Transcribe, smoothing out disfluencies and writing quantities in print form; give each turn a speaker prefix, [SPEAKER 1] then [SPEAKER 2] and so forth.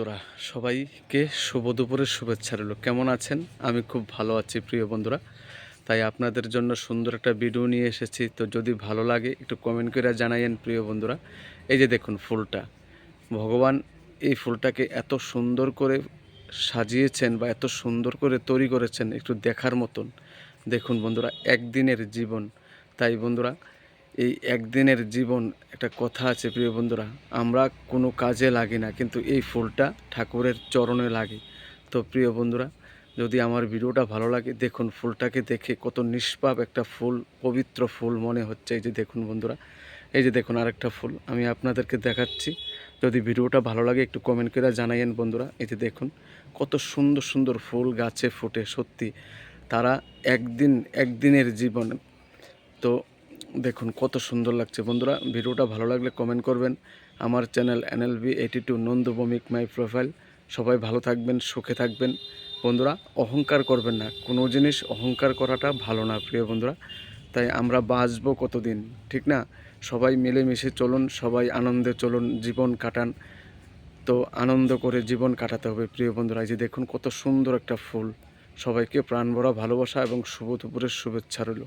[SPEAKER 1] বন্ধুরা সবাইকে শুভ দুপুরের শুভেচ্ছা রইল। কেমন আছেন? আমি খুব ভালো আছি প্রিয় বন্ধুরা। তাই আপনাদের জন্য সুন্দর একটা ভিডিও নিয়ে এসেছি। তো যদি ভালো লাগে একটু কমেন্ট করে জানাইয়েন প্রিয় বন্ধুরা। এই যে দেখুন ফুলটা, ভগবান এই ফুলটাকে এত সুন্দর করে সাজিয়েছেন বা এত সুন্দর করে তৈরি করেছেন, একটু দেখার মতন। দেখুন বন্ধুরা, একদিনের জীবন। তাই বন্ধুরা, এই একদিনের জীবন, একটা কথা আছে প্রিয় বন্ধুরা, আমরা কোনো কাজে লাগি না, কিন্তু এই ফুলটা ঠাকুরের চরণে লাগে। তো প্রিয় বন্ধুরা, যদি আমার ভিডিওটা ভালো লাগে, দেখুন ফুলটাকে দেখে কত নিষ্পাপ একটা ফুল, পবিত্র ফুল মনে হচ্ছে। এই যে দেখুন বন্ধুরা, এই যে দেখুন আরেকটা ফুল আমি আপনাদেরকে দেখাচ্ছি। যদি ভিডিওটা ভালো লাগে একটু কমেন্ট করে জানাইয়েন বন্ধুরা। এই যে দেখুন কত সুন্দর সুন্দর ফুল গাছে ফোটে, সত্যি তারা একদিনের জীবন। তো দেখুন কত সুন্দর লাগছে বন্ধুরা। ভিডিওটা ভালো লাগলে কমেন্ট করবেন। আমার চ্যানেল NLB82 নন্দ ভৌমিক মাই প্রোফাইল। সবাই ভালো থাকবেন, সুখে থাকবেন বন্ধুরা। অহংকার করবেন না, কোনো জিনিস অহংকার করাটা ভালো না প্রিয় বন্ধুরা। তাই আমরা বাঁচবো কতদিন, ঠিক না? সবাই মিলেমিশে চলুন, সবাই আনন্দে চলুন, জীবন কাটান। তো আনন্দ করে জীবন কাটাতে হবে প্রিয় বন্ধুরা। এই যে দেখুন কত সুন্দর একটা ফুল। সবাইকে প্রাণ ভরা ভালোবাসা এবং শুভ দুপুরের শুভেচ্ছা রইল।